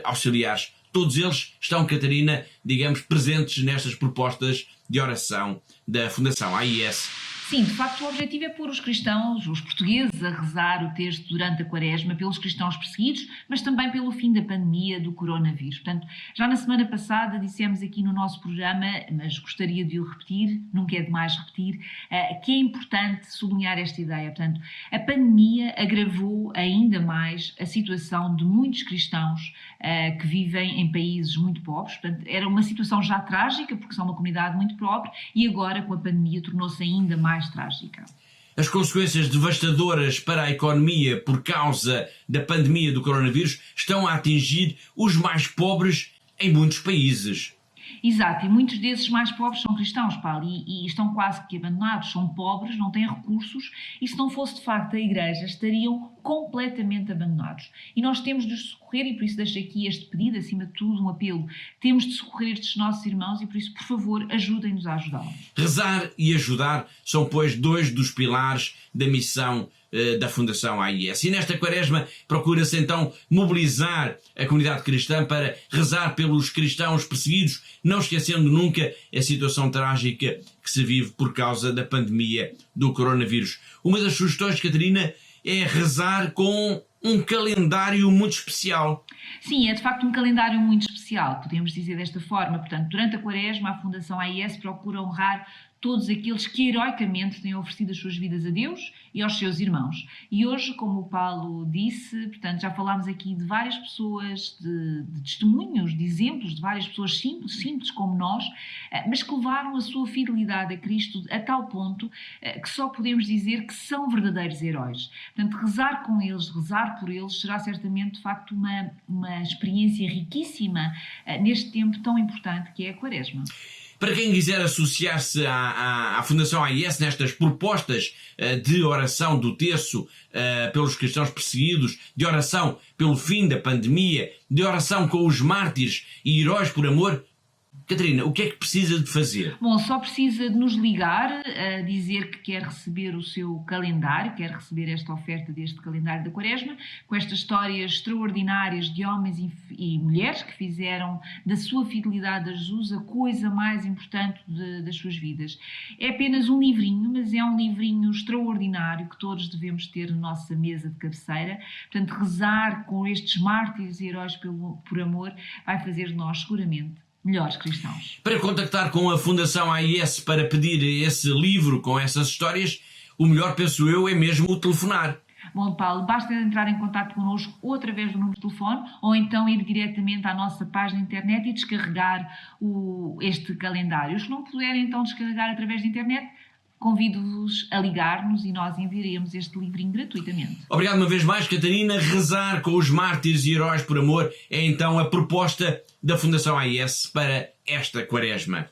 auxiliares, todos eles estão, Catarina, digamos, presentes nestas propostas de oração da Fundação AIS. Sim, de facto o objetivo é pôr os cristãos, os portugueses, a rezar o texto durante a quaresma pelos cristãos perseguidos, mas também pelo fim da pandemia do coronavírus. Portanto, já na semana passada dissemos aqui no nosso programa, mas gostaria de o repetir, nunca é demais repetir, que é importante sublinhar esta ideia. Portanto, a pandemia agravou ainda mais a situação de muitos cristãos que vivem em países muito pobres. Portanto, era uma situação já trágica, porque são uma comunidade muito pobre, e agora com a pandemia tornou-se ainda mais trágica. As consequências devastadoras para a economia por causa da pandemia do coronavírus estão a atingir os mais pobres em muitos países. Exato, e muitos desses mais pobres são cristãos, Paulo, e estão quase que abandonados, são pobres, não têm recursos, e se não fosse de facto a Igreja, estariam completamente abandonados. E nós temos de os socorrer, e por isso deixo aqui este pedido, acima de tudo, um apelo. Temos de socorrer estes nossos irmãos e por isso, por favor, ajudem-nos a ajudá-los. Rezar e ajudar são, pois, dois dos pilares da missão da Fundação AIS. E nesta quaresma procura-se então mobilizar a comunidade cristã para rezar pelos cristãos perseguidos, não esquecendo nunca a situação trágica que se vive por causa da pandemia do coronavírus. Uma das sugestões, Catarina, é rezar com um calendário muito especial. Sim, é de facto um calendário muito especial, podemos dizer desta forma. Portanto, durante a quaresma, a Fundação AIS procura honrar todos aqueles que heroicamente têm oferecido as suas vidas a Deus e aos seus irmãos. E hoje, como o Paulo disse, portanto, já falámos aqui de várias pessoas, de testemunhos, de exemplos, de várias pessoas simples como nós, mas que levaram a sua fidelidade a Cristo a tal ponto que só podemos dizer que são verdadeiros heróis. Portanto, rezar com eles, rezar por eles, será certamente, de facto, uma experiência riquíssima neste tempo tão importante que é a quaresma. Para quem quiser associar-se à Fundação AIS nestas propostas de oração do terço pelos cristãos perseguidos, de oração pelo fim da pandemia, de oração com os mártires e heróis por amor, Catarina, o que é que precisa de fazer? Bom, só precisa de nos ligar, a dizer que quer receber o seu calendário, quer receber esta oferta deste calendário da Quaresma, com estas histórias extraordinárias de homens e mulheres que fizeram da sua fidelidade a Jesus a coisa mais importante das suas vidas. É apenas um livrinho, mas é um livrinho extraordinário que todos devemos ter na nossa mesa de cabeceira. Portanto, rezar com estes mártires e heróis por amor vai fazer de nós seguramente melhores cristãos. Para contactar com a Fundação AIS para pedir esse livro com essas histórias, o melhor, penso eu, é mesmo o telefonar. Bom, Paulo, basta entrar em contato connosco ou através do número de telefone ou então ir diretamente à nossa página de internet e descarregar este calendário. Os que não puderem então descarregar através da internet, convido-vos a ligar-nos e nós enviaremos este livrinho gratuitamente. Obrigado uma vez mais, Catarina. Rezar com os mártires e heróis por amor é então a proposta da Fundação AIS para esta quaresma.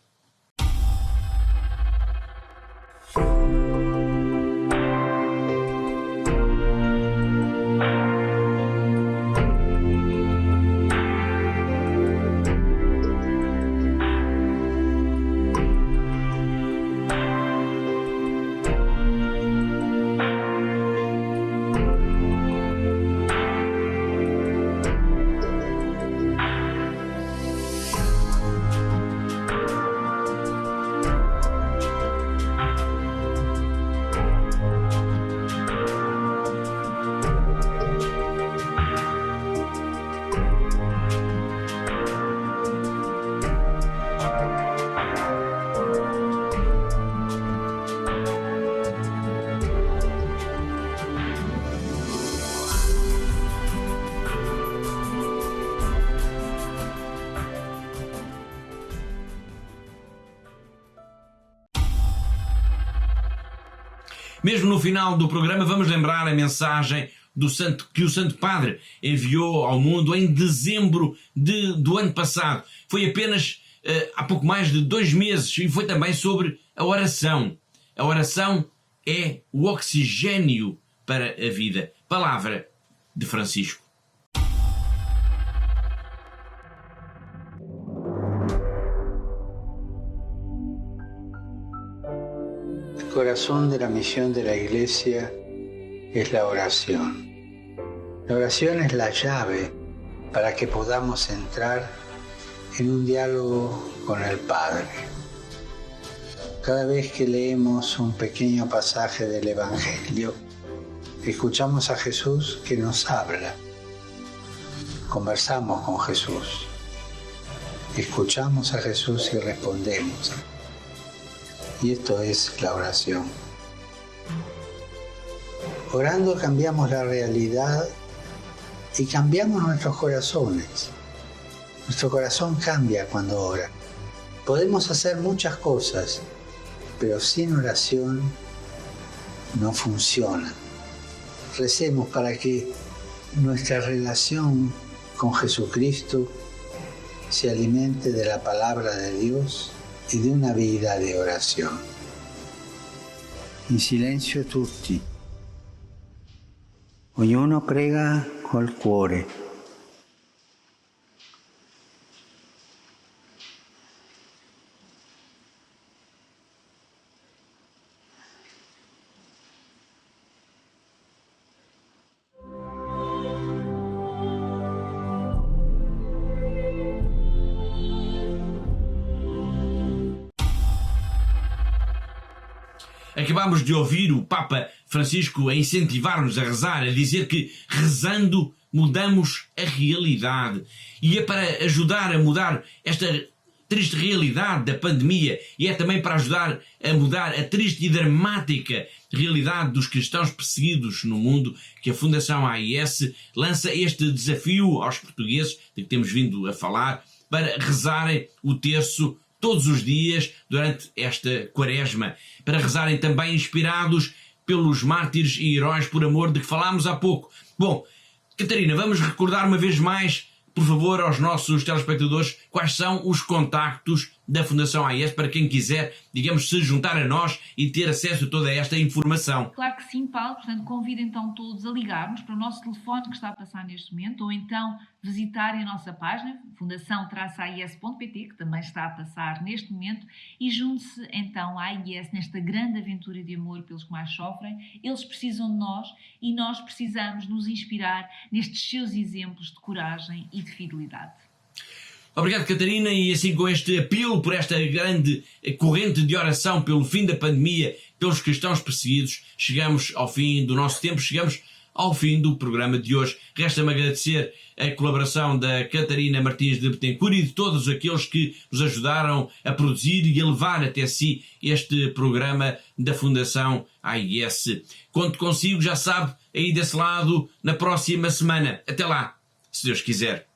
Mesmo no final do programa vamos lembrar a mensagem que o Santo Padre enviou ao mundo em dezembro do ano passado. Foi apenas há pouco mais de 2 meses e foi também sobre a oração. A oração é o oxigênio para a vida. Palavra de Francisco. El corazón de la misión de la Iglesia es la oración. La oración es la llave para que podamos entrar en un diálogo con el Padre. Cada vez que leemos un pequeño pasaje del Evangelio, escuchamos a Jesús que nos habla. Conversamos con Jesús. Escuchamos a Jesús y respondemos. Y esto es la oración. Orando cambiamos la realidad y cambiamos nuestros corazones. Nuestro corazón cambia cuando ora. Podemos hacer muchas cosas, pero sin oración no funciona. Recemos para que nuestra relación con Jesucristo se alimente de la palabra de Dios y de una vida de oración. In silenzio tutti. Ognuno prega col cuore. Acabámos de ouvir o Papa Francisco a incentivar-nos a rezar, a dizer que rezando mudamos a realidade. E é para ajudar a mudar esta triste realidade da pandemia e é também para ajudar a mudar a triste e dramática realidade dos cristãos perseguidos no mundo que a Fundação AIS lança este desafio aos portugueses, de que temos vindo a falar, para rezarem o terço todos os dias durante esta quaresma, para rezarem também inspirados pelos mártires e heróis por amor de que falámos há pouco. Bom, Catarina, vamos recordar uma vez mais, por favor, aos nossos telespectadores, quais são os contactos da Fundação AIS para quem quiser, digamos, se juntar a nós e ter acesso a toda esta informação. Claro que sim, Paulo. Portanto, convido então todos a ligar-nos para o nosso telefone que está a passar neste momento, ou então visitarem a nossa página, fundação-ais.pt, que também está a passar neste momento, e junte-se então à AIS nesta grande aventura de amor pelos que mais sofrem. Eles precisam de nós e nós precisamos nos inspirar nestes seus exemplos de coragem e de fidelidade. Obrigado, Catarina, e assim com este apelo por esta grande corrente de oração pelo fim da pandemia, pelos cristãos perseguidos, chegamos ao fim do nosso tempo, chegamos ao fim do programa de hoje. Resta-me agradecer a colaboração da Catarina Martins de Betancourt e de todos aqueles que nos ajudaram a produzir e a levar até si este programa da Fundação AIS. Conto consigo, já sabe, aí desse lado, na próxima semana. Até lá, se Deus quiser.